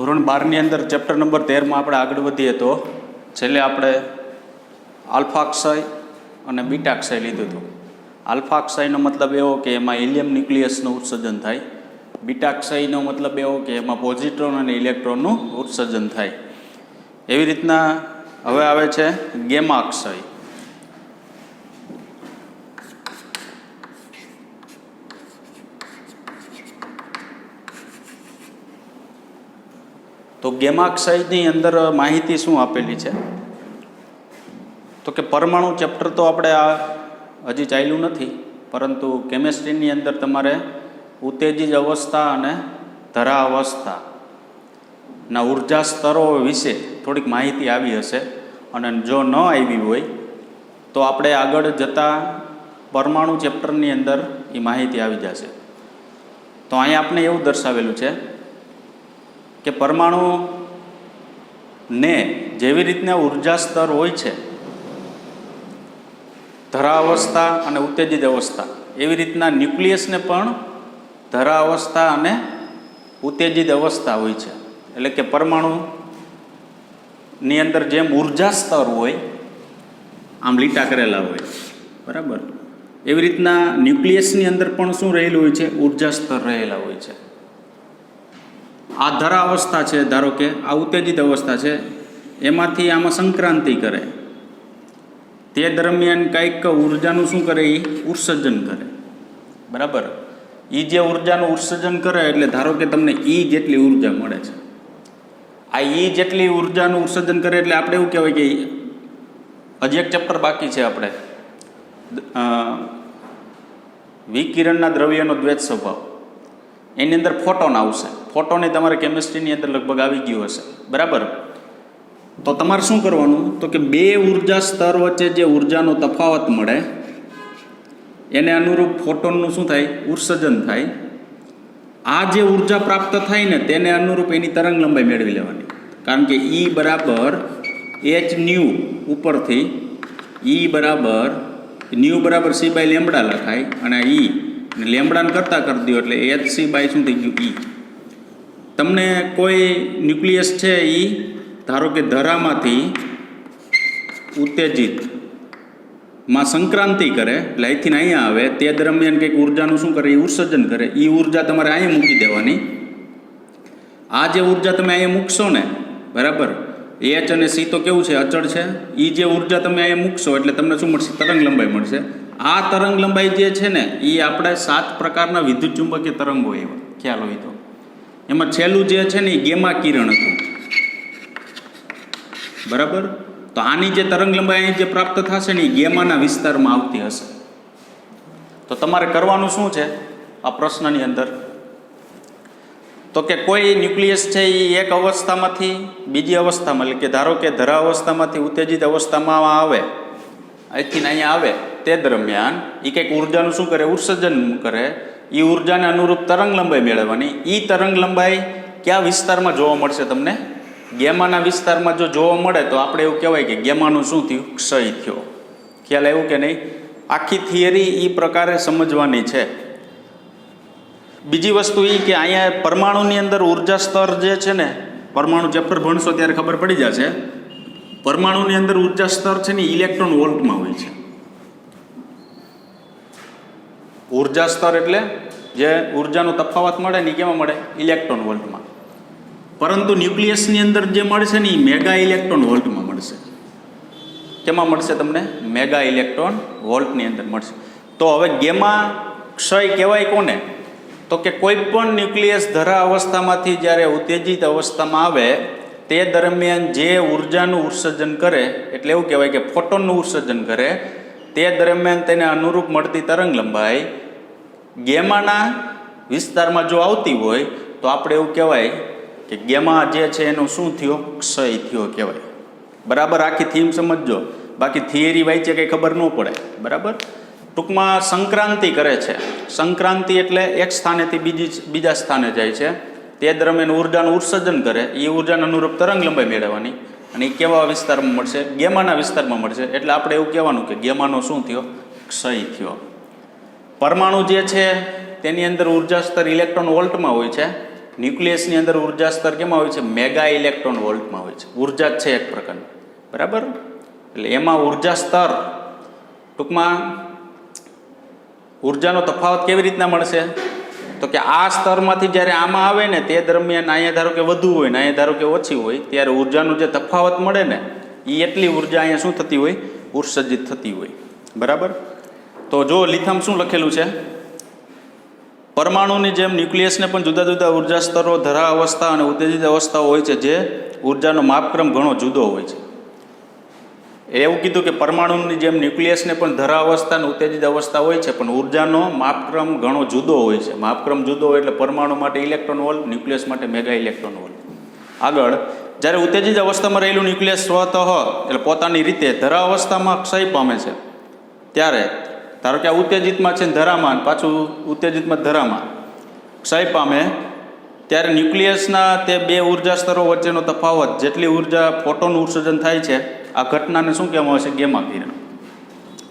ધોરણ 12ની અંદર chapter number 13માં આપણે આગળ વધીએ તો છેલ્લે આપણે આલ્ફા ક્ષય અને બીટા ક્ષય લીધું હતું. આલ્ફા ક્ષયનો મતલબ એવો કે એમાં હિલિયમ ન્યુક્લિયસનું ઉત્સર્જન થાય. બીટા ક્ષયનો મતલબ એવો કે એમાં પોઝિટ્રોન અને ઇલેક્ટ્રોનનું ઉત્સર્જન થાય. એવી રીતના હવે આવે છે ગેમા ક્ષય. તો ગેમા ક્ષયની અંદર માહિતી શું આપેલી છે તો કે પરમાણુ ચેપ્ટર તો આપણે આ હજી ચાલ્યું નથી, પરંતુ કેમેસ્ટ્રીની અંદર તમારે ઉત્તેજિત અવસ્થા અને ધરા અવસ્થાના ઉર્જા સ્તરો વિશે થોડીક માહિતી આવી હશે, અને જો ન આવી હોય તો આપણે આગળ જતાં પરમાણુ ચેપ્ટરની અંદર એ માહિતી આવી જશે. તો અહીંયા આપણે એવું દર્શાવેલું છે કે પરમાણુને જેવી રીતના ઉર્જા સ્તર હોય છે ધરા અવસ્થા અને ઉત્તેજિત અવસ્થા, એવી રીતના ન્યુક્લિયસને પણ ધરા અવસ્થા અને ઉત્તેજિત અવસ્થા હોય છે. એટલે કે પરમાણુની અંદર જેમ ઉર્જા સ્તર હોય આમ લીટા કરેલા હોય, બરાબર, એવી રીતના ન્યુક્લિયસની અંદર પણ શું રહેલું હોય છે? ઉર્જા સ્તર રહેલા હોય છે. આ ધરા અવસ્થા છે, ધારો કે આ ઉત્તેજિત અવસ્થા છે, એમાંથી આમાં સંક્રાંતિ કરે, તે દરમિયાન કંઈક ઉર્જાનું શું કરે? એ ઉત્સર્જન કરે, બરાબર. એ જે ઉર્જાનું ઉત્સર્જન કરે એટલે ધારો કે તમને ઈ જેટલી ઉર્જા મળે છે. આ ઈ જેટલી ઉર્જાનું ઉત્સર્જન કરે એટલે આપણે એવું કહેવાય કે હજી એક ચેપ્ટર બાકી છે આપણે વિકિરણના દ્રવ્યનો દ્વૈત સ્વભાવ, એની અંદર ફોટોન આવશે. ફોટોને તમારે કેમિસ્ટ્રીની અંદર લગભગ આવી ગયું હશે, બરાબર. તો તમારે શું કરવાનું? તો કે બે ઉર્જા સ્તર વચ્ચે જે ઉર્જાનો તફાવત મળે એને અનુરૂપ ફોટોનનું શું થાય? ઉત્સર્જન થાય. આ જે ઉર્જા પ્રાપ્ત થાય ને તેને અનુરૂપ એની તરંગ લંબાઈ મેળવી લેવાની, કારણ કે ઈ બરાબર એચ ન્યુ ઉપરથી ઈ બરાબર ન્યુ બરાબર સી બાય લેમ્બડા લખાય, અને ઈ લેમ્બડાને કરતાં કરી દો એટલે એચ સી બાય શું થઈ ગયું? ઈ. તમને કોઈ ન્યુક્લિયસ છે એ ધારો કે ધરામાંથી ઉત્તેજિતમાં સંક્રાંતિ કરે એટલે અહીંથી અહીંયા આવે, તે દરમિયાન કંઈક ઉર્જાનું શું કરે? એ ઉત્સર્જન કરે. એ ઉર્જા તમારે અહીંયા મૂકી દેવાની. આ જે ઉર્જા તમે અહીંયા મૂકશો ને, બરાબર, એચ અને સી તો કેવું છે? અચળ છે. એ જે ઉર્જા તમે અહીંયા મૂકશો એટલે તમને શું મળશે? તરંગ લંબાઈ મળશે. આ તરંગ લંબાઈ જે છે ને એ આપણે 7 પ્રકારના વિદ્યુત ચુંબકીય તરંગો એવા ખ્યાલ હોય તો એમાં છેલ્લું જે છે ને એ ગેમા કિરણ હતું, બરાબર. તો આની જે તરંગ લંબાઈ અહીં જે પ્રાપ્ત થશે ને એ ગેમાના વિસ્તારમાં આવતી હશે. તો તમારે કરવાનું શું છે આ પ્રશ્નની અંદર? તો કે કોઈ ન્યુક્લિયસ છે એ એક અવસ્થામાંથી બીજી અવસ્થામાં, એટલે કે ધારો કે ધરા અવસ્થામાંથી ઉત્તેજિત અવસ્થામાં આવે, અહીંથી અહીંયા આવે, તે દરમિયાન એ કંઈક ઉર્જાનું શું કરે? ઉત્સર્જન કરે. એ ઉર્જાને અનુરૂપ તરંગ લંબાઈ મેળવવાની. એ તરંગ લંબાઈ કયા વિસ્તારમાં જોવા મળશે તમને? ગેમાના વિસ્તારમાં જો જોવા મળે તો આપણે એવું કહેવાય કે ગેમાનું શું થયું? ક્ષય થયો. ખ્યાલ આવ્યું કે નહીં? આખી થિયરી એ પ્રકારે સમજવાની છે. બીજી વસ્તુ એ કે અહીંયા પરમાણુની અંદર ઉર્જા સ્તર જે છે ને, પરમાણુ ચેપ્ટર ભણશો ત્યારે ખબર પડી જશે, પરમાણુની અંદર ઉર્જા સ્તર છે ને ઇલેક્ટ્રોન વોલ્ટમાં હોય છે. ઉર્જા સ્તર એટલે જે ઉર્જાનો તફાવત મળે ને એ કેમાં મળે? ઇલેક્ટ્રોન વોલ્ટમાં. પરંતુ ન્યુક્લિયસની અંદર જે મળશે ને એ મેગા ઇલેક્ટ્રોન વોલ્ટમાં મળશે. કેમાં મળશે તમને? મેગા ઇલેક્ટ્રોન વોલ્ટની અંદર મળશે. તો હવે ગેમા ક્ષય કહેવાય કોને? તો કે કોઈ પણ ન્યુક્લિયસ ધરા અવસ્થામાંથી જ્યારે ઉત્તેજિત અવસ્થામાં આવે તે દરમિયાન જે ઉર્જાનું ઉત્સર્જન કરે, એટલે એવું કહેવાય કે ફોટોનનું ઉત્સર્જન કરે, તે દરમિયાન તેને અનુરૂપ મળતી તરંગ લંબાઈ ગેમાના વિસ્તારમાં જો આવતી હોય તો આપણે એવું કહેવાય કે ગેમા જે છે એનો શું થયો? ક્ષય થયો કહેવાય. બરાબર, આખી થીમ સમજજો, બાકી થિયરી વાંચે કંઈ ખબર ન પડે, બરાબર. ટૂંકમાં સંક્રાંતિ કરે છે. સંક્રાંતિ એટલે એક સ્થાનેથી બીજા સ્થાને જાય છે, તે દરમિયાન ઉર્જાનું ઉત્સર્જન કરે. એ ઉર્જાને અનુરૂપ તરંગ લંબાઈ મેળવવાની, અને એ કેવા વિસ્તારમાં મળશે? ગેમાના વિસ્તારમાં મળશે. એટલે આપણે એવું કહેવાનું કે ગેમાનો શું થયો? ક્ષય થયો. પરમાણુ જે છે તેની અંદર ઉર્જા સ્તર ઇલેક્ટ્રોન વોલ્ટમાં હોય છે, ન્યુક્લિયસની અંદર ઉર્જા સ્તર કેમાં હોય છે? મેગા ઇલેક્ટ્રોન વોલ્ટમાં હોય છે. ઉર્જા જ છે એક પ્રકારની, બરાબર. એટલે એમાં ઉર્જા સ્તર, ટૂંકમાં ઉર્જાનો તફાવત કેવી રીતના મળશે? તો કે આ સ્તરમાંથી જ્યારે આમાં આવે ને તે દરમિયાન અહીંયા ધારો કે વધુ હોય ને અહીંયા ધારો કે ઓછી હોય, ત્યારે ઉર્જાનો જે તફાવત મળે ને એ એટલી ઉર્જા અહીંયા શું થતી હોય? ઉત્સર્જિત થતી હોય, બરાબર. તો જો લીથામ શું લખેલું છે? પરમાણુની જેમ ન્યુક્લિયસને પણ જુદા જુદા ઉર્જા સ્તરો, ધરા અવસ્થા અને ઉત્તેજિત અવસ્થાઓ હોય છે, જે ઉર્જાનો માપક્રમ ઘણો જુદો હોય છે. એવું કીધું કે પરમાણુની જેમ ન્યુક્લિયસને પણ ધરા અવસ્થા અને ઉત્તેજિત અવસ્થા હોય છે, પણ ઉર્જાનો માપક્રમ ઘણો જુદો હોય છે. માપક્રમ જુદો હોય એટલે પરમાણુ માટે ઇલેક્ટ્રોન વોલ્ટ, ન્યુક્લિયસ માટે મેગા ઇલેક્ટ્રોન વોલ્ટ. આગળ, જ્યારે ઉત્તેજિત અવસ્થામાં રહેલું ન્યુક્લિયસ સ્વતઃ એટલે પોતાની રીતે ધરા અવસ્થામાં ક્ષય પામે છે, ત્યારે ધારો કે આ ઉત્તેજિતમાં છે ધરામાં, પાછું ઉત્તેજિતમાં ધરામાં ક્ષય પામે, ત્યારે ન્યુક્લિયસના તે બે ઉર્જા સ્તરો વચ્ચેનો તફાવત, જેટલી ઉર્જા ફોટોનું ઉત્સર્જન થાય છે, આ ઘટનાને શું કહેવામાં આવે છે? ગેમા કિરણ.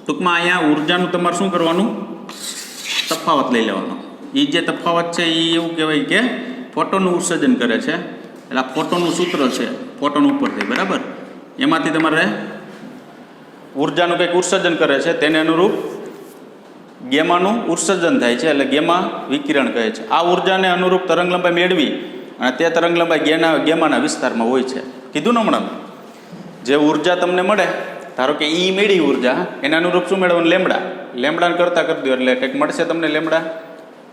ટૂંકમાં અહીંયા ઉર્જાનું તમારે શું કરવાનું? તફાવત લઈ લેવાનો. એ જે તફાવત છે એ એવું કહેવાય કે ફોટોનું ઉત્સર્જન કરે છે. એટલે આ ફોટોનું સૂત્ર છે, ફોટોન ઉપરથી, બરાબર. એમાંથી તમારે ઉર્જાનું કંઈક ઉત્સર્જન કરે છે, તેને અનુરૂપ ગેમાનું ઉત્સર્જન થાય છે, એટલે ગેમા વિકિરણ કહે છે. આ ઉર્જાને અનુરૂપ તરંગલંબાઈ મેળવી અને તે તરંગલંબાઈ ગેમાના વિસ્તારમાં હોય છે. કીધું ને હમણાં, જે ઉર્જા તમને મળે, ધારો કે ઈ મેળી ઉર્જા, એના અનુરૂપ શું મેળવવાનું? લેમડા. લેમડાને કરતાં કરી દો એટલે કંઈક મળશે તમને લેમડા.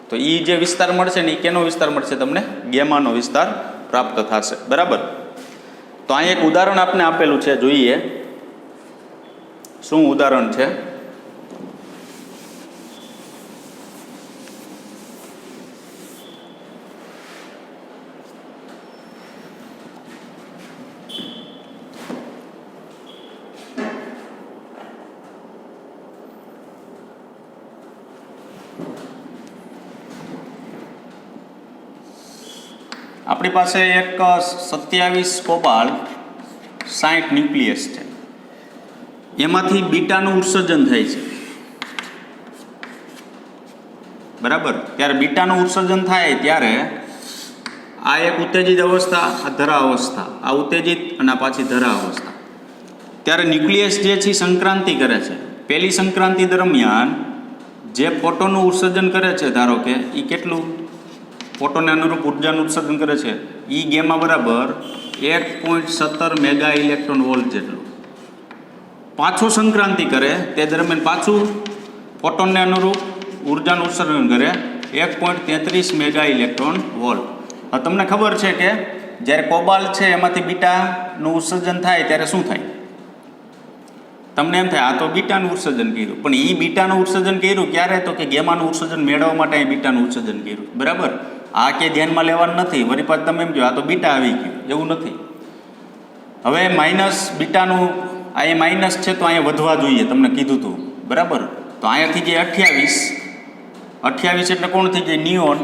તો એ જે વિસ્તાર મળશે ને એ કેનો વિસ્તાર મળશે? તમને ગેમાનો વિસ્તાર પ્રાપ્ત થશે, બરાબર. તો અહીં એક ઉદાહરણ આપને આપેલું છે, જોઈએ શું ઉદાહરણ છે. આપણી પાસે એક 27 કોબાલ્ટ 60 ન્યુક્લિયસ છે. એમાંથી બીટાનું ઉત્સર્જન થાય છે, બરાબર. ત્યારે બીટાનું ઉત્સર્જન થાય ત્યારે આ એક ઉત્તેજિત અવસ્થા, આ ધરા અવસ્થા, આ ઉત્તેજિત અને આ પાછી ધરા અવસ્થા. ત્યારે ન્યુક્લિયસ જે છે સંક્રાંતિ કરે છે. પહેલી સંક્રાંતિ દરમિયાન જે ફોટોનું ઉત્સર્જન કરે છે, ધારો કે એ કેટલું ફોટોને અનુરૂપ ઉર્જાનું ઉત્સર્જન કરે છે, એ ગેમા બરાબર 1.17 મેગા ઇલેક્ટ્રોન વોલ્ટ જેટલું. પાછો સંક્રાંતિ કરે તે દરમિયાન પાછું ફોટોનને અનુરૂપ ઉર્જાનું ઉત્સર્જન કરે 1.33 મેગા ઇલેક્ટ્રોન વોલ્ટ. હવે તમને ખબર છે કે જ્યારે કોબાલ્ટ છે એમાંથી બીટાનું ઉત્સર્જન થાય ત્યારે શું થાય? તમને એમ થાય આ તો બીટાનું ઉત્સર્જન કર્યું, પણ એ બીટાનું ઉત્સર્જન કર્યું ક્યારે? તો કે ગેમાનું ઉત્સર્જન મેળવવા માટે અહીં બીટાનું ઉત્સર્જન કર્યું, બરાબર. આ કે ધ્યાનમાં લેવાનું નથી. વળી પાછું તમે એમ કહો આ તો બીટા આવી ગયું, એવું નથી. હવે માઇનસ બીટાનું અહીંયા માઇનસ છે તો અહીંયા વધવા જોઈએ, તમને કીધું હતું, બરાબર. તો અહીંયાથી જે 28 એટલે કોણ થઈ જાય? નિયોન.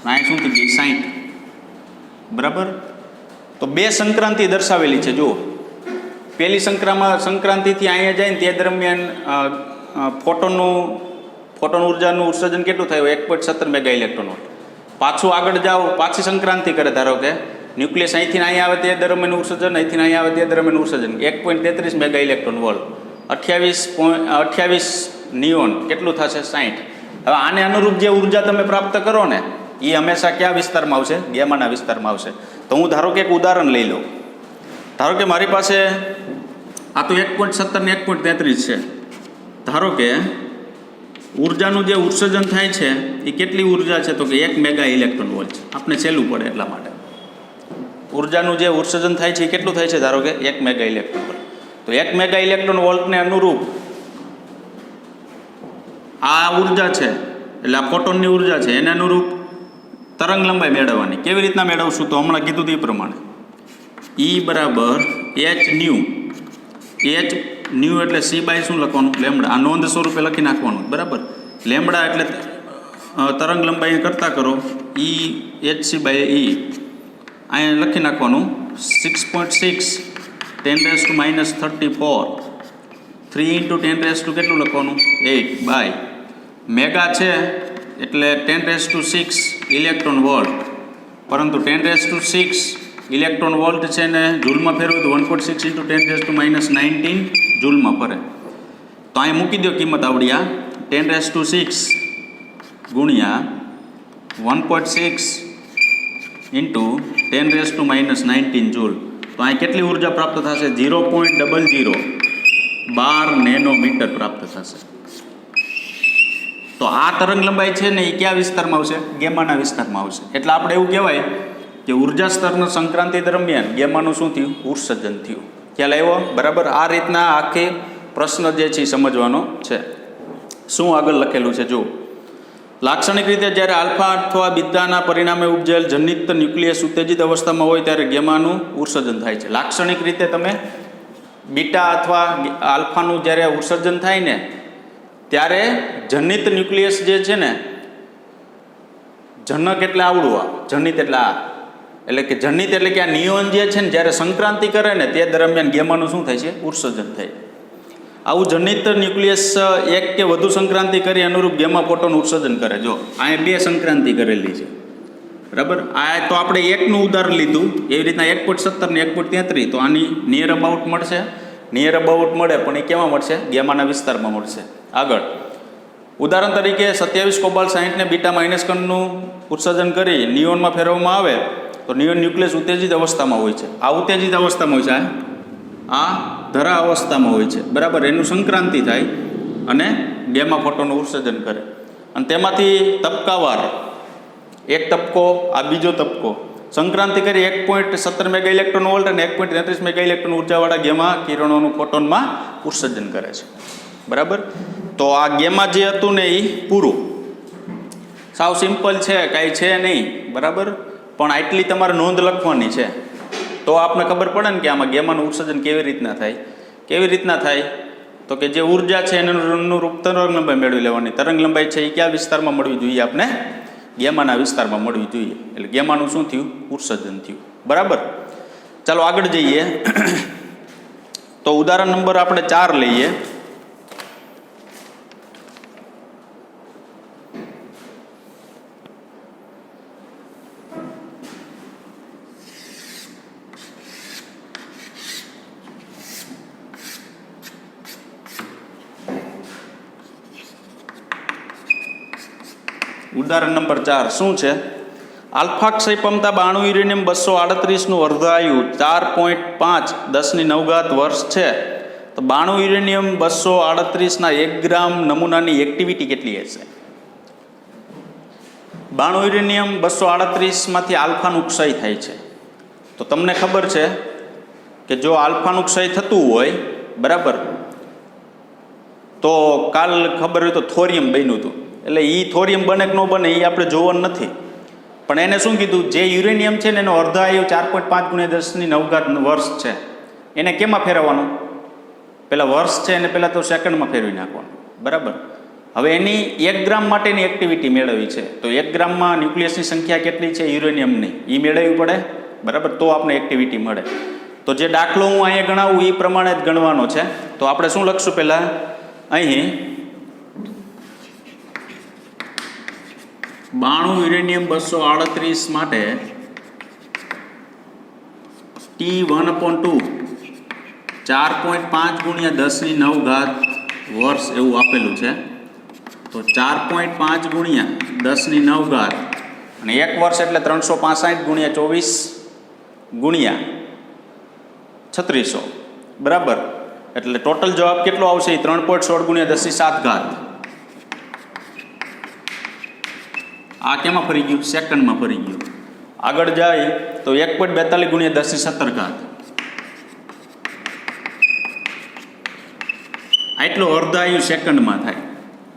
અહીંયા શું થઈ જાય? 60, બરાબર. તો બે સંક્રાંતિ દર્શાવેલી છે, જુઓ. પહેલી સંક્રાંતિથી અહીંયા જાય ને તે દરમિયાન ફોટોન ઉર્જાનું ઉત્સર્જન કેટલું થયું? 1.17 મેગા ઇલેક્ટ્રોન વોલ્ટ. પાછું આગળ જાઓ, પાછી સંક્રાંતિ કરે, ધારો કે ન્યુક્લિયસ અહીંથી અહીંયા આવે તે દરમિયાન ઉત્સર્જન, અહીંથી અહીંયા આવે તે દરમિયાન ઉત્સર્જન 1.33 મેગા ઇલેક્ટ્રોન વોલ્ટ. 28 નિયોન કેટલું થશે? 60. હવે આને અનુરૂપ જે ઉર્જા તમે પ્રાપ્ત કરો ને એ હંમેશા કયા વિસ્તારમાં આવશે? ગેમાના વિસ્તારમાં આવશે. તો હું ધારો કે એક ઉદાહરણ લઈ લઉં. ધારો કે મારી પાસે આ તો 1.17 ને 1.33 છે. ધારો કે ઉર્જાનું જે ઉત્સર્જન થાય છે એ કેટલી ઉર્જા છે? તો કે 1 મેગા ઇલેક્ટ્રોન વોલ્ટ છે. આપણે સહેલું પડે એટલા માટે. ઉર્જાનું જે ઉત્સર્જન થાય છે એ કેટલું થાય છે? ધારો કે 1 મેગા ઇલેક્ટ્રોન વોલ્ટ. તો 1 મેગા ઇલેક્ટ્રોન વોલ્ટને અનુરૂપ આ ઉર્જા છે, એટલે આ ફોટોનની ઉર્જા છે, એને અનુરૂપ તરંગ લંબાઈ મેળવવાની. કેવી રીતના મેળવશું? તો હમણાં કીધું તે પ્રમાણે E બરાબર h ન્યુ. h ન્યુ એટલે c બાય શું લખવાનું? લેમડા. આ નોંધ સ્વરૂપે લખી નાખવાનું, બરાબર. લેમડા એટલે તરંગ લંબાઈ કરતાં કરો E hc બાય E. અહીંયા લખી નાખવાનું 6.6 10⁻⁻34 3 × 10⁻, કેટલું લખવાનું? 8 બાય મેગા છે એટલે 10⁻⁶ ઇલેક્ટ્રોન વોલ્ટ. પરંતુ 10⁶ ઇલેક્ટ્રોન વોલ્ટ છે ને જૂલમાં ફેરવું તો 1.6 × 10⁻19 જૂલમાં ફરે. તો અહીં મૂકી દો કિંમત આવડી આ 10⁶ ગુણ્યા 1.6 × 10⁻19 જૂલ. તો અહીં કેટલી ઉર્જા પ્રાપ્ત થશે? 0.0012 નેનોમીટર પ્રાપ્ત થશે. તો આ તરંગ લંબાઈ છે ને એ કયા વિસ્તારમાં આવશે? ગેમાના વિસ્તારમાં આવશે. એટલે આપણે એવું કહેવાય કે ઉર્જા સ્તરના સંક્રાંતિ દરમિયાન ગેમાનું શું થયું? ઉત્સર્જન થયું. ખ્યાલ આવ્યો? બરાબર. આ રીતના આખે પ્રશ્ન જે છે એ સમજવાનો છે. શું આગળ લખેલું છે જો. લાક્ષણિક રીતે જ્યારે આલ્ફા અથવા બીટાના પરિણામે ઉપજેલ જનિત ન્યુક્લિયસ ઉત્તેજિત અવસ્થામાં હોય ત્યારે ગેમાનું ઉત્સર્જન થાય છે. લાક્ષણિક રીતે તમે બીટા અથવા આલ્ફાનું જ્યારે ઉત્સર્જન થાય ને ત્યારે જનિત ન્યુક્લિયસ જે છે ને, જનક એટલે આવડું, આ જનિત એટલે આ, એટલે કે જનિત એટલે કે આ નિયોન જે છે ને જ્યારે સંક્રાંતિ કરે ને તે દરમિયાન ગેમાનું શું થાય છે? ઉત્સર્જન થાય. આવું જનિત ન્યુક્લિયસ એક કે વધુ સંક્રાંતિ કરી અનુરૂપ ગેમા ફોટોન ઉત્સર્જન કરે. જો અહીંયા 2 સંક્રાંતિ કરેલી છે, બરાબર. આ તો આપણે એકનું ઉદાહરણ લીધું, એવી રીતના 1.17 ને 1.33. તો આની નિયર અબાઉટ મળશે, નિયર અબાઉટ મળે પણ એ કેમાં મળશે? ગેમાના વિસ્તારમાં મળશે. આગળ ઉદાહરણ તરીકે 27 કોબાલ્ટ 60 ને બીટા માઇનસ કણનું ઉત્સર્જન કરી નિયોનમાં ફેરવવામાં આવે તો નિયોન ન્યુક્લિયસ ઉત્તેજિત અવસ્થામાં હોય છે. આ ઉત્તેજિત અવસ્થામાં હોય છે, આ ધરા અવસ્થામાં હોય છે, બરાબર. એનું સંક્રાંતિ થાય અને ગેમા ફોટોનું ઉત્સર્જન કરે અને તેમાંથી તબક્કાવાર એક તબક્કો, આ બીજો તબક્કો સંક્રાંતિ કરી 1.17 મેગા ઇલેક્ટ્રોન વોલ્ટ અને 1.33 મેગા ઇલેક્ટ્રોન ઉર્જાવાળા ગેમા કિરણોનું ફોટોનમાં ઉત્સર્જન કરે છે, બરાબર. તો આ ગેમા જે હતું ને એ પૂરું સાવ સિમ્પલ છે, કાંઈ છે નહીં, બરાબર. પણ આટલી તમારે નોંધ લખવાની છે તો આપને ખબર પડે ને કે આમાં ગેમાનું ઉત્સર્જન કેવી રીતના થાય. કેવી રીતના થાય તો કે જે ઉર્જા છે એનું રૂપ તરંગ લંબાઈ મેળવી લેવાની. તરંગ લંબાઈ છે એ કયા વિસ્તારમાં મળવી જોઈએ? આપણે ગેમાના વિસ્તારમાં મળવી જોઈએ. એટલે ગેમાનું શું થયું? ઉત્સર્જન થયું, બરાબર. ચાલો આગળ જઈએ. તો ઉદાહરણ નંબર આપણે 4 લઈએ. ઉદાહરણ નંબર 4 શું છે? આલ્ફા ક્ષય પામતા 92 યુરેનિયમ 238નું અર્ધાયુ 4.5 10⁹ વર્ષ છે. તો 92 યુરેનિયમ 238ના 1 ગ્રામ નમૂનાની એક્ટિવિટી કેટલી હશે? 92 યુરેનિયમ 238માંથી આલ્ફાનું ક્ષય થાય છે. તો તમને ખબર છે કે જો આલ્ફાનું ક્ષય થતું હોય, બરાબર, તો કાલ ખબર હોય તો થોરિયમ બન્યું હતું. એટલે એ થોરિયમ બને કે ન બને એ આપણે જોવાનું નથી, પણ એને શું કીધું? જે યુરેનિયમ છે ને એનો અર્ધાયુ 4.5 × 10⁹ વર્ષ છે, એને કેમાં ફેરવવાનું? પહેલાં વર્ષ છે એને પહેલાં તો સેકન્ડમાં ફેરવી નાખવાનું, બરાબર. હવે એની 1 ગ્રામ માટેની એક્ટિવિટી મેળવવી છે. તો 1 ગ્રામમાં ન્યુક્લિયસની સંખ્યા કેટલી છે યુરેનિયમની એ મેળવવી પડે, બરાબર. તો આપણે એક્ટિવિટી મળે. તો જે દાખલો હું અહીંયા ગણાવું એ પ્રમાણે જ ગણવાનો છે. તો આપણે શું લખશું? પહેલાં અહીં 92 યુરેનિયમ 238 માટે T1/2 4.5 × 10⁹ વર્ષ એવું આપેલું છે. તો 4.5 × 10⁹ અને 1 વર્ષ એટલે 365 × 24 × 3600, બરાબર. એટલે ટોટલ જવાબ કેટલો આવશે? 3.16 × 10⁷. આ કેમાં ફરી ગયું? સેકન્ડમાં ફરી ગયું. આગળ જાય તો 1.42 × 10⁻17. આટલો અર્ધાયુ સેકન્ડમાં થાય,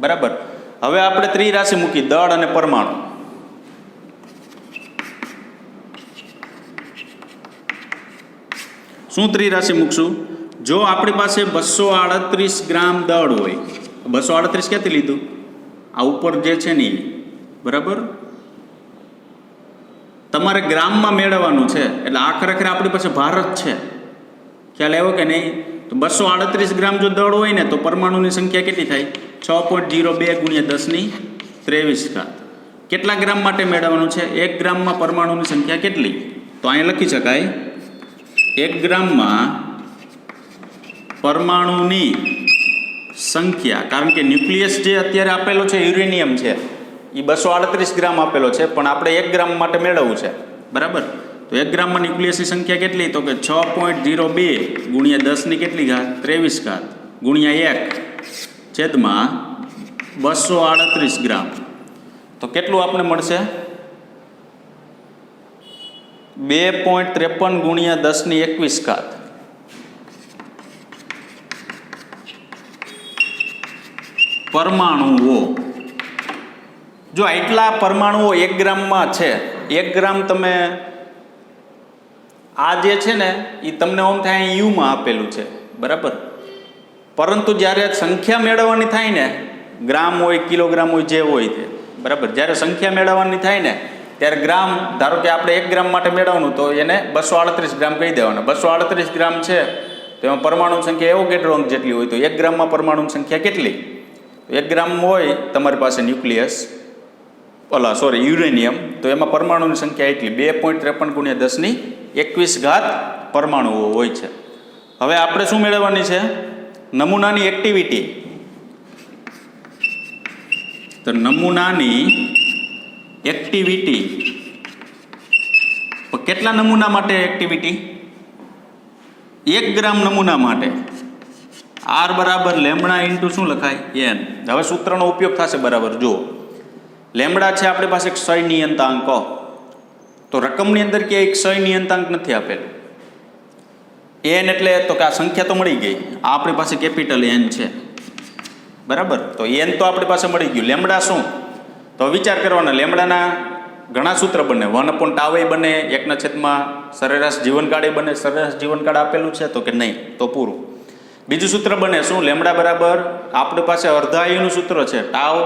બરાબર. હવે આપણે ત્રિરાશિ મૂકી, દળ અને પરમાણુ. શું ત્રિરાશિ મૂકશું? જો આપણી પાસે 238 ગ્રામ દળ હોય, 238 ક્યાંથી લીધું? આ ઉપર જે છે ને, બરાબર, તમારે ગ્રામમાં મેળવવાનું છે. એટલે આ ખરેખર આપણી પાસે ભારત છે. ખ્યાલ આવ્યો કે નહીં? તો 238 ગ્રામ જો દળ હોય ને તો પરમાણુની સંખ્યા કેટલી થાય? 6.02 × 10⁻23. કેટલા ગ્રામ માટે મેળવવાનું છે? 1 ગ્રામમાં પરમાણુની સંખ્યા કેટલી? તો અહીંયા લખી શકાય 1 ગ્રામમાં પરમાણુની સંખ્યા, કારણ કે ન્યુક્લિયસ જે અત્યારે આપેલો છે યુરેનિયમ છે એ 238 ગ્રામ આપેલો છે, પણ આપણે 1 ગ્રામ માટે મેળવવું છે, બરાબર? તો 1 ગ્રામમાં ન્યુક્લિયસની સંખ્યા કેટલી? તો કે 6.02 ગુણ્યા 10 કેટલી ઘાત? 23 ઘાત ગુણ્યા 1 છેદમાં 238 ગ્રામ. તો કેટલું આપણે મળશે? 2.53 ગુણ્યા 10 ઘાત. પરમાણુઓ. જો આટલા પરમાણુઓ 1 ગ્રામમાં છે, 1 ગ્રામ તમે આ જે છે ને એ તમને ઓમ થાય યુમાં આપેલું છે, બરાબર? પરંતુ જ્યારે સંખ્યા મેળવવાની થાય ને, ગ્રામ હોય, કિલોગ્રામ હોય, જે હોય તે, બરાબર? જ્યારે સંખ્યા મેળવવાની થાય ને ત્યારે ગ્રામ, ધારો કે આપણે 1 ગ્રામ માટે મેળવવાનું તો એને 238 ગ્રામ કહી દેવાના. 238 ગ્રામ છે તો એમાં પરમાણુની સંખ્યા એવોગેડ્રો અંક જેટલી હોય, તો 1 ગ્રામમાં પરમાણુની સંખ્યા કેટલી? 1 ગ્રામ હોય તમારી પાસે ન્યુક્લિયસ, યુરેનિયમ, તો એમાં પરમાણુની સંખ્યા એટલી 2.53 ગુણ્યા 10 ઘાત પરમાણુઓ હોય છે. હવે આપણે શું મેળવવાની છે? નમૂનાની એક્ટિવિટી. તો નમૂનાની એક્ટિવિટી કેટલા નમૂના માટે એક્ટિવિટી? 1 ગ્રામ નમૂના માટે. R બરાબર લેમડા ઇન્ટુ શું લખાય? n. હવે સૂત્રનો ઉપયોગ થશે, બરાબર? જુઓ, લેમડા છે આપણી પાસે ક્ષય નિયંતાંક, તો રકમની અંદર ક્યાંય ક્ષય નિયંતાંક નથી આપેલું. n એટલે તો કે આ સંખ્યા તો મળી ગઈ, આ આપણી પાસે કેપિટલ N છે, બરાબર? તો n તો આપણી પાસે મળી ગયું. લેમડા શું? તો વિચાર કરવાના, લેમડાના ઘણા સૂત્ર બને. 1/τ બને, 1 સરેરાશ જીવનકાળ બને. સરેરાશ જીવનકાળ આપેલું છે તો કે નહીં, તો પૂરું. બીજું સૂત્ર બને શું? લેમડા બરાબર આપણી પાસે અર્ધાયુનું સૂત્ર છે, ટાઉ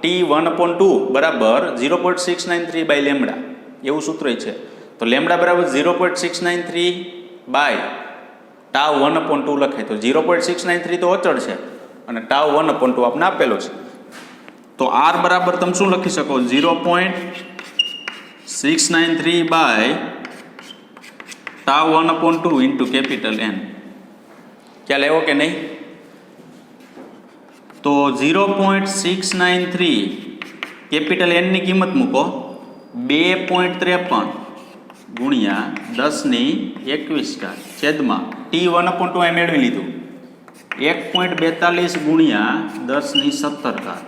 T1/2 બરાબર 0.693 બાય લેમડા, એવું સૂત્ર છે. તો લેમડા બરાબર 0.693 બાય ટાઉ 1/2 લખાય. તો 0.693 તો અચળ છે અને ટાઉ 1/2 આપણે આપેલો છે. તો R બરાબર તમે શું લખી શકો? 0.693 by tau 1/2 into capital N. ખ્યાલ આવ્યો કે નહીં? તો 0.693 કેપિટલ N ની કિંમત મૂકો, 2.53 ગુણ્યા 10 ઘાત છેદમાં T1/2 એ મેળવી લીધું, 1.42 ગુણ્યા 10 ઘાત.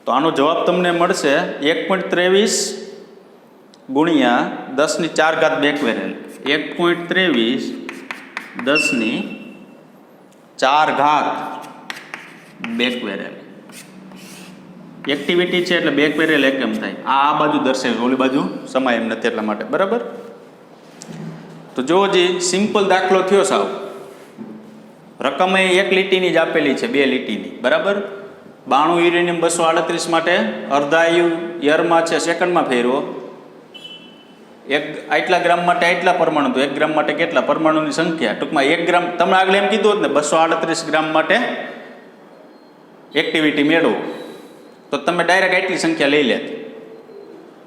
તો આનો જવાબ તમને મળશે 1.23 ગુણ્યા 10 ઘાત બેક વેરેલ, 1.23 10 ઘાત બેક વેરેલ. એક્ટિવિટી છે એટલે બેક વેરેલ એકમ થાય. આ બાજુ દર્શાવે, ઓલી બાજુ સમાય એમ નથી, એટલા માટે, બરાબર? તો જો જે સિમ્પલ દાખલો થયો સાવ, રકમ એ 1 લીટીની જ આપેલી છે, 2 લીટીની, બરાબર? 92 યુરેનિયમ 238 માટે અર્ધાયુ યરમાં છે, સેકન્ડમાં ફેરવો. આટલા ગ્રામ માટે આટલા પરમાણુ, તો 1 ગ્રામ માટે કેટલા પરમાણુની સંખ્યા? ટૂંકમાં 1 ગ્રામ, તમે આગળ એમ કીધું હોત ને 238 ગ્રામ માટે એક્ટિવિટી મેળવો, તો તમે ડાયરેક્ટ આટલી સંખ્યા લઈ લેત.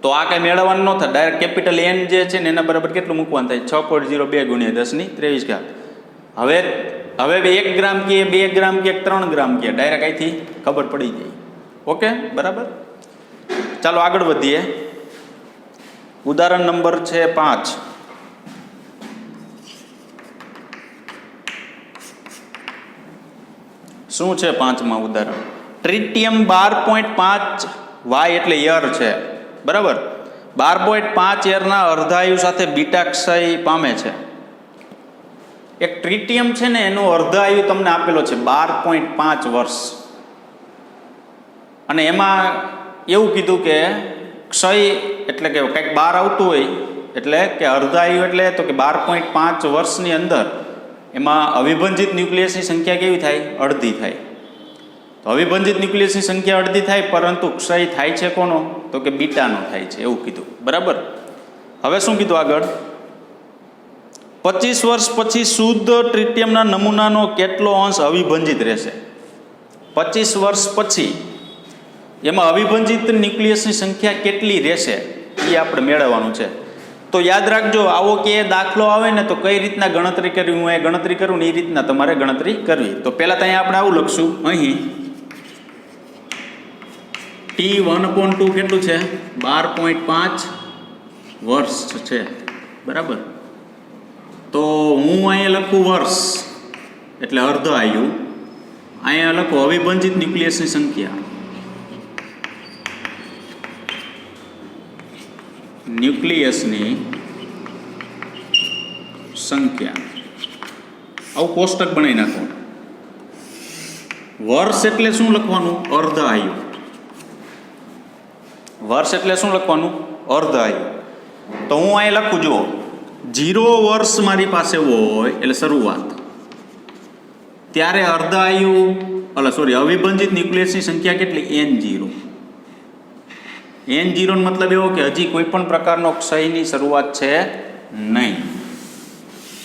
તો આ કંઈ મેળવવાનું ન થાય. ડાયરેક્ટ કેપિટલ N જે છે ને એના બરાબર કેટલું મૂકવાનું થાય? 6.02 ગુણ્યા 10 ઘાત. હવે 1 ગ્રામ કે 2 ગ્રામ કે 3 ગ્રામ કે ડાયરેક્ટ અહીંથી ખબર પડી જાય. ઓકે, બરાબર? ચાલો આગળ વધીએ. ઉદાહરણ નંબર છે 5. શું છે 5માં ઉદાહરણ? ટ્રિટિયમ 12.5 વાય એટલે યર છે, બરાબર? 12.5 યરના અર્ધાયુ સાથે બીટા ક્ષય પામે છે. એક ટ્રિટિયમ છે ને એનો અર્ધાયુ તમને આપેલો છે 12.5 વર્ષ, અને એમાં એવું કીધું કે ક્ષય એટલે કે કંઈક બહાર આવતું હોય, એટલે કે અર્ધાયુ એટલે તો કે 12.5 વર્ષની અંદર એમાં અવિભંજિત ન્યુક્લિયસની સંખ્યા કેવી થાય? અડધી થાય. તો અવિભંજિત ન્યુક્લિયસની સંખ્યા અડધી થાય, પરંતુ ક્ષય થાય છે કોનો? તો કે બીટાનો થાય છે, એવું કીધું, બરાબર? હવે શું કીધું આગળ? 25 વર્ષ પછી શુદ્ધ ટ્રિટિયમના નમૂનાનો કેટલો અંશ અવિભંજિત રહેશે? 25 વર્ષ પછી એમાં અવિભાજિત ન્યુક્લિયસની સંખ્યા કેટલી રહેશે એ આપણે મેળવવાનું છે. તો યાદ રાખજો, આવો કે દાખલો આવે ને તો કઈ રીતના ગણતરી કરવી, હું એ ગણતરી કરું ને એ રીતના તમારે ગણતરી કરવી. તો પહેલાં તો અહીંયા આપણે આવું લખશું, અહીં T1/2 કેટલું છે? 12.5 વર્ષ છે, બરાબર. તો હું અહીંયા લખું વર્ષ એટલે અર્ધ આયુ, અહીંયા લખું અવિભાજિત ન્યુક્લિયસની સંખ્યા, ન્યુક્લિયસની સંખ્યા, આવું કોષ્ટક બનાવી નાખો. વર્ષ એટલે શું લખવાનું? અર્ધ આયુ. વર્ષ એટલે શું લખવાનું? અર્ધ આયુ. તો હું અહીંયા લખું, જુઓ, 0 વર્ષ મારી પાસે હોય એટલે શરૂઆત, ત્યારે અર્ધ આયુ અવિભાજિત ન્યુક્લિયસની સંખ્યા કેટલી? N0. N0 નો મતલબ એવો કે હજી કોઈ પણ પ્રકારનો ક્ષયની શરૂઆત છે નહીં,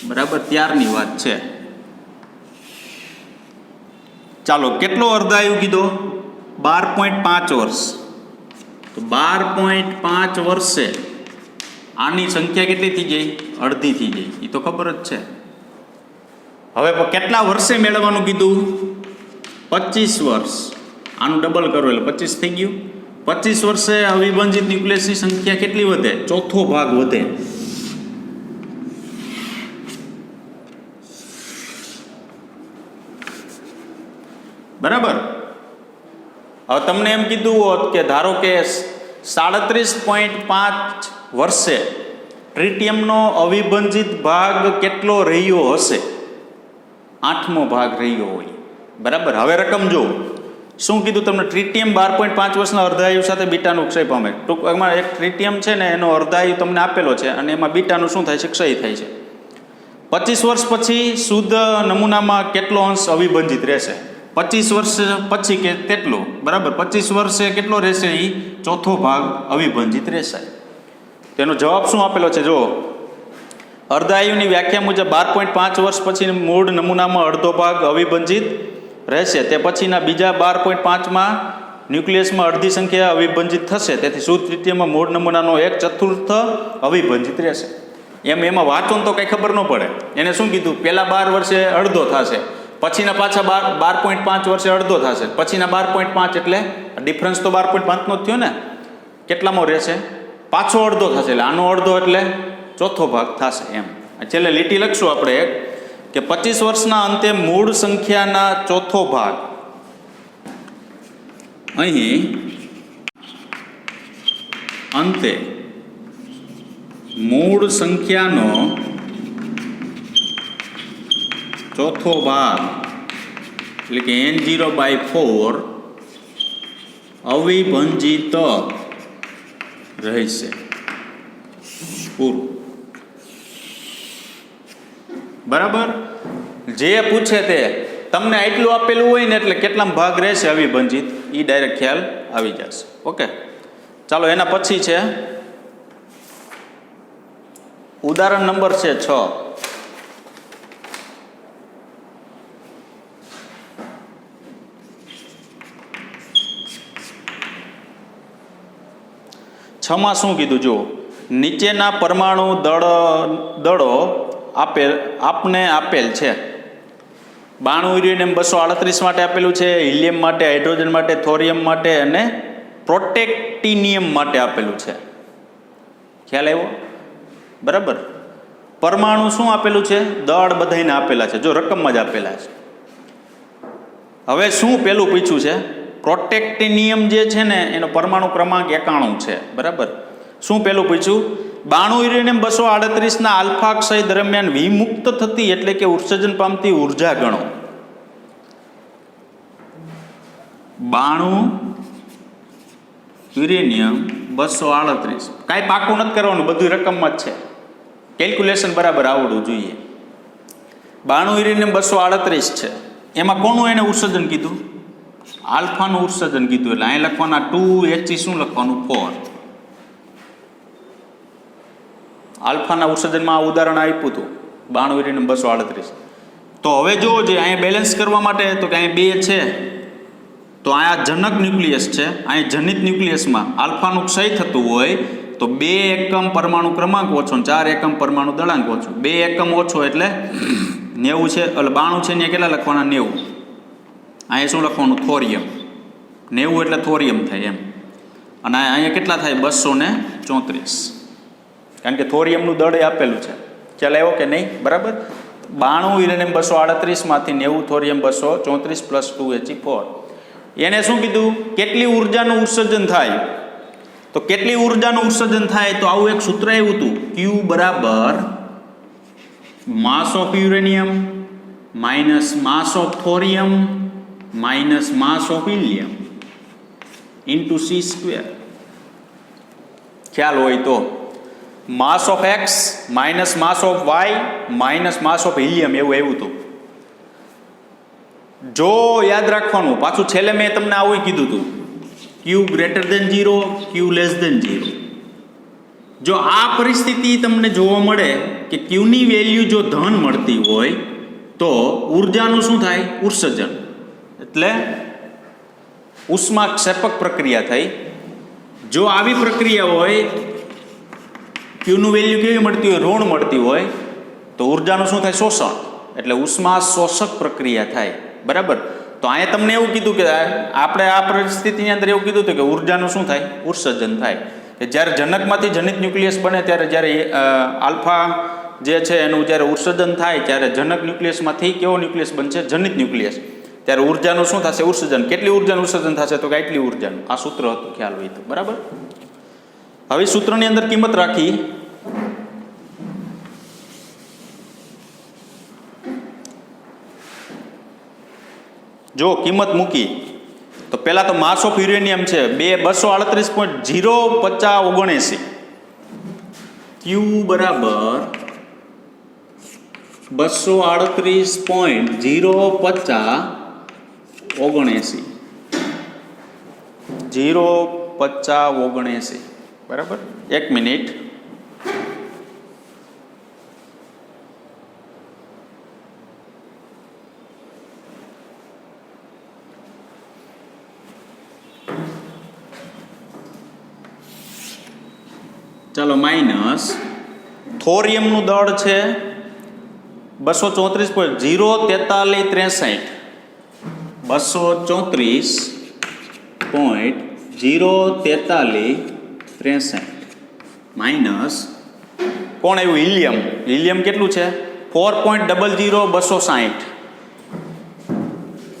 બરાબર, ત્યારની વાત છે. ચાલો, કેટલો અર્ધાયુ કીધો? 12.5 વર્ષ. તો 12.5 વર્ષે આની સંખ્યા કેટલી થઈ જાય? અડધી થઈ જાય, એ તો ખબર જ છે. હવે કેટલા વર્ષે મેળવવાનું કીધું? 25 વર્ષ. આનું ડબલ કરો એટલે 25 થઈ ગયું. 25 વર્ષે અવિભાજિત ન્યુક્લિયસની સંખ્યા કેટલી વધે? ચોથો ભાગ વધે. બરાબર. હવે તમને એમ કીધું હોત કે ધારો કે 37.5 વર્ષે ટ્રિટિયમનો અવિભાજિત ભાગ કેટલો રહ્યો હશે? 8મો ભાગ રહ્યો હોય, બરાબર. હવે રકમ જો શું કીધું તમને? ટ્રિટિયમ 12.5 વર્ષના અર્ધાયુ સાથે બીટાનું ક્ષય પામે. ટૂંકમાં એક ટ્રિટિયમ છે ને એનો અર્ધાયુ તમને આપેલો છે અને એમાં બીટાનું શું થાય છે? ક્ષય થાય છે. 25 વર્ષ પછી શુદ્ધ નમૂનામાં કેટલો અંશ અવિભાજિત રહેશે? 25 વર્ષ પછી કે તેટલું, બરાબર. 25 વર્ષે કેટલો રહેશે? એ ચોથો ભાગ અવિભાજિત રહેશે. તેનો જવાબ શું આપેલો છે? જો, અર્ધાયુની વ્યાખ્યા મુજબ 12.5 વર્ષ પછી મૂળ નમૂનામાં અડધો ભાગ અવિભાજિત રહેશે. તે પછીના બીજા 12.5માં ન્યુક્લિયસમાં અડધી સંખ્યા અવિભાજિત થશે. તેથી શુદ્ધ ટ્રિટિયમમાં મૂળ નમૂનાનો 1/4 અવિભાજિત રહેશે. એમાં વાંચો તો કંઈ ખબર ન પડે. એને શું કીધું? પહેલા 12 વર્ષે અડધો થશે, પછીના પાછા 12.5 વર્ષે અડધો થશે, પછીના 12.5 એટલે ડિફરન્સ તો 12.5નો જ થયો ને. કેટલામાં રહેશે? પાછો અડધો થશે, એટલે આનો અડધો એટલે ચોથો ભાગ થશે. એમ છેલ્લે લીટી લખશું આપણે એક કે 25 વર્ષના અંતે મૂળ સંખ્યાના ચોથો ભાગ, અહીં અંતે મૂળ સંખ્યાનો ચોથો ભાગ એટલે કે N0/4 અવિભાજિત રહેશે. પૂરું. બરાબર. જે પૂછે તે તમને આટલું આપેલું હોય ને એટલે કેટલામાં ભાગ રહેશે અવિભાજિત એ ડાયરેક્ટ ખ્યાલ આવી જશે. ઓકે, ચાલો એના પછી છે ઉદાહરણ નંબર છે 6. છમાં શું કીધું? જો, નીચેના પરમાણુ દળો આપને આપેલ છે. 92 યુરેનિયમ 238 માટે આપેલું છે, હિલિયમ માટે, હાઇડ્રોજન માટે, થોરિયમ માટે અને પ્રોટેક્ટિનિયમ માટે આપેલું છે. ખ્યાલ આવ્યો? બરાબર. પરમાણુ શું આપેલું છે? દળ બધાને આપેલા છે. જો, રકમમાં જ આપેલા છે. હવે શું પેલું પૂછ્યું છે? પ્રોટેક્ટિનિયમ જે છે ને એનો પરમાણુ ક્રમાંક 91 છે, બરાબર. શું પેલું પૂછ્યું? 92 યુરેનિયમ 238ના આલ્ફા ક્ષય દરમિયાન વિમુક્ત થતી એટલે કે ઉત્સર્જન પામતી ઉર્જા ગણો. 92 યુરેનિયમ 238, કાંઈ પાકું નથી કરવાનું, બધું રકમમાં જ છે. કેલ્ક્યુલેશન બરાબર આવડવું જોઈએ. 92 યુરેનિયમ 238 છે, એમાં કોનું એને ઉત્સર્જન કીધું? આલ્ફાનું ઉત્સર્જન કીધું. એટલે અહીં લખવાના 2He શું લખવાનું? 4. આલ્ફાના ઉત્સર્જનમાં આ ઉદાહરણ આપ્યું હતું 92 યુરેનિયમ 238. તો હવે જો જે અહીંયા બેલેન્સ કરવા માટે તો કે અહીં 2 છે તો આ જનક ન્યુક્લિયસ છે, અહીં જનિત ન્યુક્લિયસમાં આલ્ફાનું ક્ષય થતું હોય તો 2 એકમ પરમાણુ ક્રમાંક ઓછો ને 4 એકમ પરમાણુ દળાંક ઓછો. 2 એકમ ઓછો એટલે 90 છે, એટલે 92 છે ને કેટલા લખવાના? 90. અહીંયા શું લખવાનું? થોરિયમ. 90 એટલે થોરિયમ થાય એમ. અને અહીંયા કેટલા થાય? 234. કારણ કે થોરિયમનું દળ આપેલું છે. ખ્યાલ આવ્યો કે નહીં? બરાબર. 92 યુરેનિયમ 238 માંથી 90 થોરિયમ 234 પ્લસ 2He4. એને શું કીધું? કેટલી ઉર્જાનું ઉત્સર્જન થાય? તો કેટલી ઉર્જાનું ઉત્સર્જન થાય? તો આવું એક સૂત્ર આવ્યું હતું, Q બરાબર mass of uranium minus mass of thorium minus mass of helium into C². ખ્યાલ હોય તો mass of X minus mass of Y minus mass of helium એવું આવ્યું હતું. જો યાદ રાખવાનું, પાછું છેલ્લે મેં તમને આવું કીધું હતું, Q greater than 0, Q less than 0. જો આ પરિસ્થિતિ તમને જોવા મળે કે Qની વેલ્યુ જો ધન મળતી હોય તો ઉર્જાનું શું થાય? ઉત્સર્જન. એટલે ઉષ્માક્ષેપક પ્રક્રિયા થઈ. જો આવી પ્રક્રિયા હોય, Qનું વેલ્યુ કેવી મળતી હોય? ઋણ મળતી હોય તો ઉર્જાનું શું થાય? શોષણ. એટલે ઉષ્મા શોષક પ્રક્રિયા થાય. બરાબર. તો અહીંયા તમને એવું કીધું કે આપણે આ પરિસ્થિતિની અંદર એવું કીધું હતું કે ઉર્જાનું શું થાય? ઉત્સર્જન થાય. કે જ્યારે જનકમાંથી જનિત ન્યુક્લિયસ બને ત્યારે જ્યારે આલ્ફા જે છે એનું જ્યારે ઉત્સર્જન થાય ત્યારે જનક ન્યુક્લિયસમાંથી કેવો ન્યુક્લિયસ બનશે? જનિત ન્યુક્લિયસ. ત્યારે ઉર્જાનું શું થશે? ઉત્સર્જન. કેટલી ઉર્જાનું ઉત્સર્જન થશે? તો કે આટલી ઉર્જાનું. આ સૂત્ર હતું, ખ્યાલ હોય તો. બરાબર. હવે સૂત્રની અંદર કિંમત રાખી. જો કિંમત મૂકી તો પહેલા તો માસ ઓફ યુરેનિયમ છે 238.05079. Q બરાબર 238.05079. 05079. બરાબર. 1 મિનિટ. ચાલો માઇનસ થોરિયમનું દળ છે 234.04363. 234.04363 માઇનસ કોણ આવ્યું? હિલિયમ. હિલિયમ કેટલું છે? 4.00260.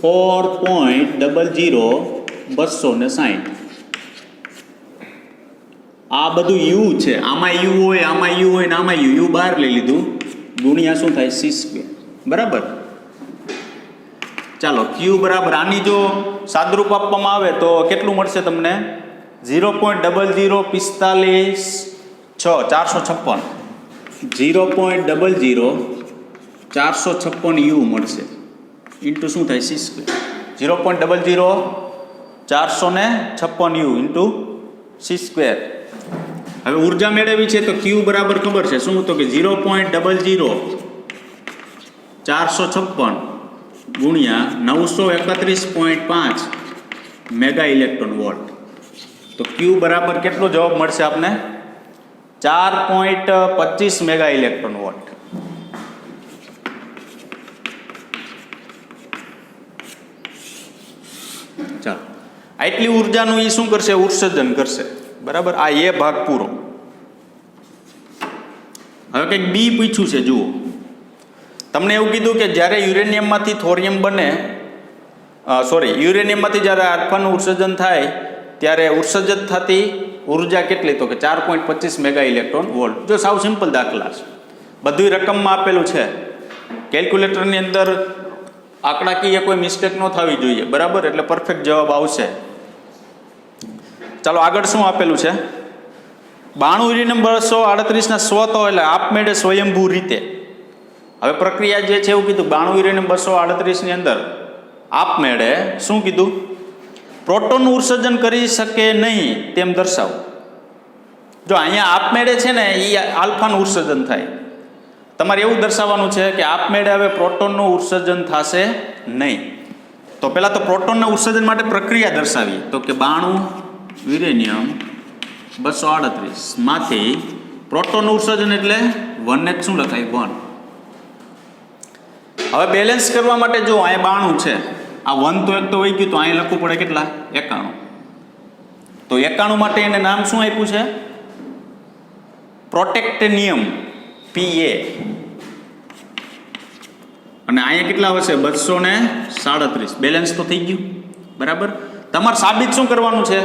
4.00260. આ બધું યુ છે. આમાં યુ હોય, આમાં યુ હોય ને આમાં યુ. યુ બહાર લઈ લીધું. ગુણ્યા શું થાય? C². બરાબર. ચાલો Q બરાબર આની જો સાદરૂપ આપવામાં આવે તો કેટલું મળશે તમને? 0.0456456. 0.00456 યુ મળશે ઇન્ટુ શું થાય? C². 0.00456 you into C². હવે ઉર્જા મેળવી છે તો Q બરાબર ખબર છે શું? તો કે 0.00456 ગુણ્યા 931.5 મેગા ઇલેક્ટ્રોન વોલ્ટ. તો Q બરાબર કેટલો જવાબ મળશે આપને? 4.25 મેગા ઇલેક્ટ્રોન વોલ્ટ. ચાલો આટલી ઉર્જાનું એ શું કરશે? ઉત્સર્જન કરશે. બરાબર. આ એ ભાગ પૂરો. હવે કંઈક બી પૂછ્યું છે. જુઓ, તમને એવું કીધું કે જ્યારે યુરેનિયમમાંથી થોરિયમ બને, યુરેનિયમમાંથી જ્યારે આલ્ફાનું ઉત્સર્જન થાય ત્યારે ઉત્સર્જિત થતી ઉર્જા કેટલી? તો કે 4.25 મેગા ઇલેક્ટ્રોન વોલ્ટ. જો સાવ સિમ્પલ દાખલા છે, બધું રકમમાં આપેલું છે. કેલ્ક્યુલેટરની અંદર આંકડાકીય કોઈ મિસ્ટેક ન થવી જોઈએ. બરાબર. એટલે પરફેક્ટ જવાબ આવશે. ચાલો આગળ શું આપેલું છે? 92 યુરેનિયમ 238ના સ્વતો એટલે આપમેળે સ્વયંભૂ રીતે. હવે પ્રક્રિયા જે છે એવું કીધું 92 યુરેનિયમ 238ની અંદર આપમેળે શું કીધું? પ્રોટોનનું ઉત્સર્જન કરી શકે નહીં તેમ દર્શાવો. જો અહીંયા આપમેળે છે ને એ આલ્ફાનું ઉત્સર્જન થાય. તમારે એવું દર્શાવવાનું છે કે આપમેળે હવે પ્રોટોનનું ઉત્સર્જન થશે નહીં. તો પહેલાં તો પ્રોટોનના ઉત્સર્જન માટે પ્રક્રિયા દર્શાવી, તો કે 92 યુરેનિયમ 238 માંથી પ્રોટોનનું ઉત્સર્જન એટલે 1 શું લખાય 1. હવે બેલેન્સ કરવા માટે જો અહીંયા 92 છે, આ 1 તો એક તો વહી ગયું, તો અહીંયા લખવું પડે કેટલા 91. તો 91 માટે એને નામ શું આપ્યું છે? પ્રોટેક્ટેનિયમ PA. અને અહીંયા કેટલા હશે 237. બેલેન્સ તો થઈ ગયું બરાબર. તમારે સાબિત શું કરવાનું છે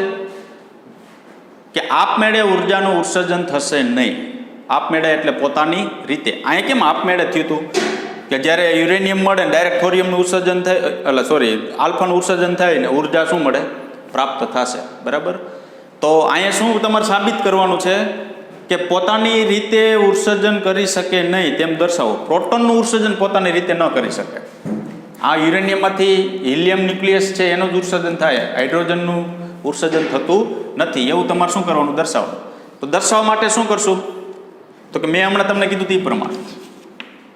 કે આપમેળે ઉર્જાનું ઉત્સર્જન થશે નહીં. આપમેળે એટલે પોતાની રીતે. અહીંયા કેમ આપમેળે થયું હતું કે જ્યારે યુરેનિયમ મળે ને ડાયરેક્ટ થોરિયમનું ઉત્સર્જન થાય, આલ્ફાનું ઉત્સર્જન થાય ને ઉર્જા શું મળે પ્રાપ્ત થશે બરાબર. તો અહીંયા શું તમારે સાબિત કરવાનું છે કે પોતાની રીતે ઉત્સર્જન કરી શકે નહીં તેમ દર્શાવો. પ્રોટોનનું ઉત્સર્જન પોતાની રીતે ન કરી શકે. આ યુરેનિયમમાંથી હિલિયમ ન્યુક્લિયસ છે એનું જ ઉત્સર્જન થાય, હાઇડ્રોજનનું ઉત્સર્જન થતું નથી. એવું તમારે શું કરવાનું દર્શાવો. તો દર્શાવવા માટે શું કરશું તો કે મેં હમણાં તમને કીધું તે પ્રમાણે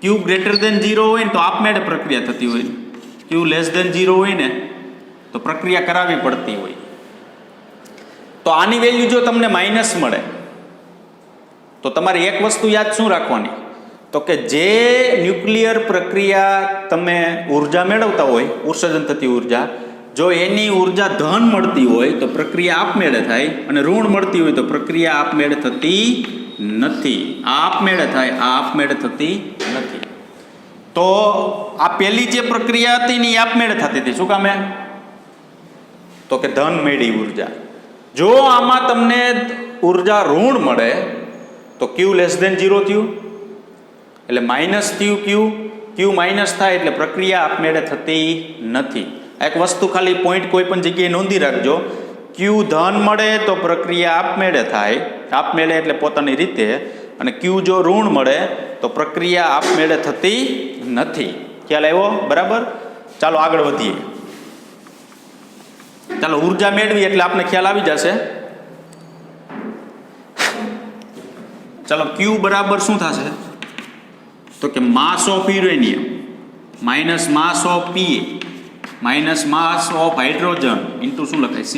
Q ગ્રેટર દેન 0 હોય ને તો આપમેળે પ્રક્રિયા થતી હોય, Q લેસ દેન 0 હોય ને તો પ્રક્રિયા કરાવવી પડતી હોય. તો આની વેલ્યુ જો તમને માઇનસ મળે તો તમારે એક વસ્તુ યાદ શું રાખવાની, તો કે જે ન્યુક્લિયર પ્રક્રિયા તમે ઉર્જા મેળવતા હોય, ઉત્સર્જન થતી ઉર્જા, જો એની ઉર્જા ધન મળતી હોય તો પ્રક્રિયા આપમેળે થાય, અને ઋણ મળતી હોય તો પ્રક્રિયા આપમેળે થતી નથી. આ આપમેળે થાય, આ આપમેળે થતી નથી. તો આ પહેલી જે પ્રક્રિયા હતી ને એ આપમેળે થતી હતી. શું કામે? તો કે ધન મેળી ઉર્જા. જો આમાં તમને ઉર્જા ઋણ મળે તો Q લેસ દેન 0 થયું એટલે માઇનસ થયું. Q માઇનસ થાય એટલે પ્રક્રિયા આપમેળે થતી નથી. એક વસ્તુ ખાલી પોઈન્ટ કોઈ પણ જગ્યાએ નોંધી રાખજો, Q ધન મળે તો પ્રક્રિયા આપમેળે થાય, આપમેળે એટલે પોતાની રીતે, અને Q જો ઋણ મળે તો પ્રક્રિયા આપમેળે થતી નથી. ખ્યાલ આવ્યો બરાબર? ચાલો આગળ વધીએ. ચાલો ઉર્જા મેળવી એટલે આપણે ખ્યાલ આવી જશે. ચાલો Q બરાબર શું થશે તો કે માસ of uranium minus mass of Pa minus mass of hydrogen into શું લખાય C².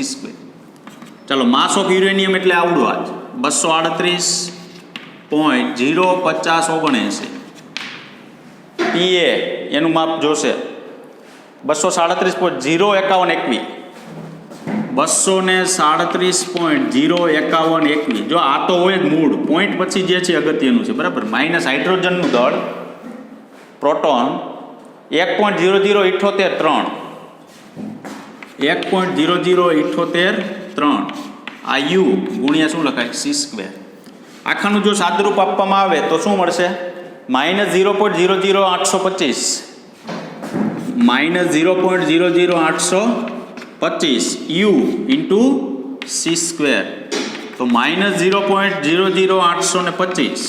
ચાલો માસ ઓફ યુરેનિયમ એટલે આવડું આજ 238.05079. Pa એનું માપ જોશે 237.05121. 237.05121. જો આ તો હોય જ મૂળ પોઈન્ટ, પછી જે છે અગત્યનું છે બરાબર. માઇનસ હાઇડ્રોજનનું દળ પ્રોટોન 1.00883. 1.00883. આ U ગુણ્યા શું લખાય C². આખાનું જો સાદરૂપ આપવામાં આવે તો શું મળશે? Minus 0.00825. Minus 0.00825 U into C². તો માઇનસ 0.00825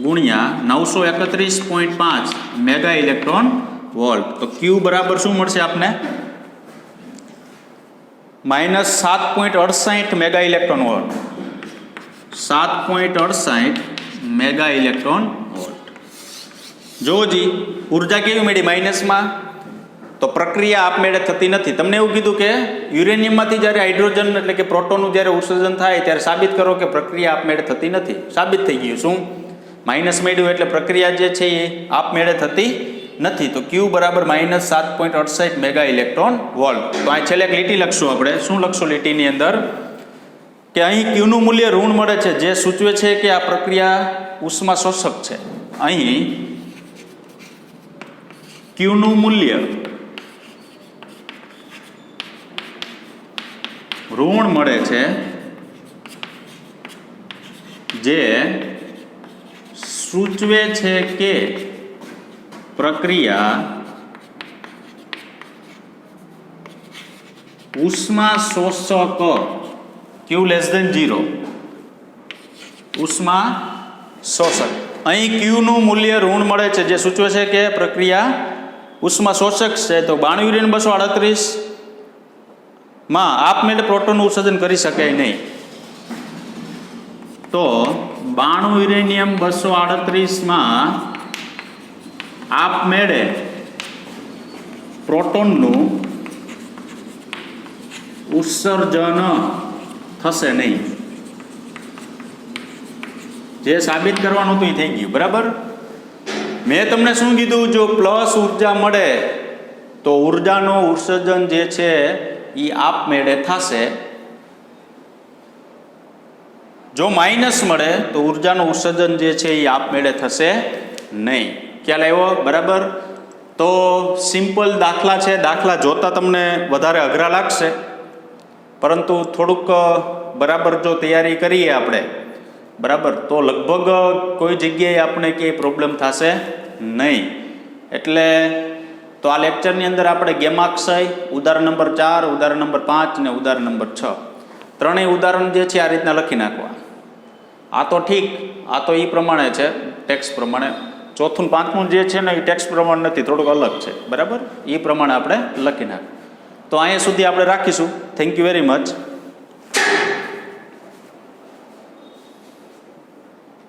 ગુણ્યા 931.5 મેગા ઇલેક્ટ્રોન વોલ્ટ. તો Q બરાબર શું મળશે આપને? Minus 7.68 mega electron volt. 7.68 mega electron volt. જોજી ઉર્જા કેવી મળી માઇનસમાં? તો પ્રક્રિયા આપમેળે થતી નથી. તમને એવું કીધું કે યુરેનિયમમાંથી જ્યારે હાઇડ્રોજન એટલે કે પ્રોટોનનું જ્યારે ઉત્સર્જન થાય ત્યારે સાબિત કરો કે પ્રક્રિયા આપમેળે થતી નથી. સાબિત થઈ ગયું. શું? માઇનસ મળ્યું એટલે પ્રક્રિયા જે છે એ આપમેળે થતી નથી. તો Q બરાબર માઇનસ 7.68 મેગા ઇલેક્ટ્રોન વોલ્ટ. તો અહીં છેલ્લે એક લીટી લખશું આપણે. શું લખશું લીટીની અંદર? કે અહીં Qનું મૂલ્ય ઋણ મળે છે, જે સૂચવે છે કે આ પ્રક્રિયા ઉષ્મા શોષક છે. અહીં Qનું મૂલ્ય ઋણ મળે છે, જે સૂચવે છે કે પ્રક્રિયા ઉષ્મા શોષક. Q લેસ દેન 0 ઉષ્મા શોષક. અહીં Qનું મૂલ્ય ઋણ મળે છે, જે સૂચવે છે કે પ્રક્રિયા ઉષ્મા શોષક છે. તો 92 યુરેનિયમ 238 માં આપમેળે પ્રોટોનનું ઉત્સર્જન કરી શકાય નહીં. તો 92 યુરેનિયમ 238 માં આપમેળે પ્રોટોનનું ઉત્સર્જન થશે નહીં. જે સાબિત કરવાનું હતું એ થઈ ગયું. બરાબર. મેં તમને શું કીધું? જો પ્લસ ઉર્જા મળે તો ઉર્જાનું ઉત્સર્જન જે છે એ આપમેળે થશે. જો માઇનસ મળે તો ઉર્જાનું ઉત્સર્જન જે છે એ આપમેળે થશે નહીં. ખ્યાલ આવ્યો? બરાબર. તો સિમ્પલ દાખલા છે. દાખલા જોતા તમને વધારે અઘરા લાગશે, પરંતુ થોડુંક બરાબર જો તૈયારી કરીએ આપણે, બરાબર, તો લગભગ કોઈ જગ્યાએ આપણે ક્યાંય પ્રોબ્લેમ થશે નહીં. એટલે તો આ લેક્ચરની અંદર આપણે ગેમાક્ષય ઉદાહરણ નંબર 4, ઉદાહરણ નંબર 5 ને ઉદાહરણ નંબર 6 ત્રણેય ઉદાહરણ જે છે આ રીતના લખી નાખવા. આ તો ઠીક, આ તો એ પ્રમાણે છે, ટેક્સ્ટ પ્રમાણે. ચોથું ને પાંચમું જે છે ને એ ટેક્સ્ટ પ્રમાણે નથી, થોડુંક અલગ છે. બરાબર. એ પ્રમાણે આપણે લખી નાખ. તો અહીંયા સુધી આપણે રાખીશું. Thank you very much.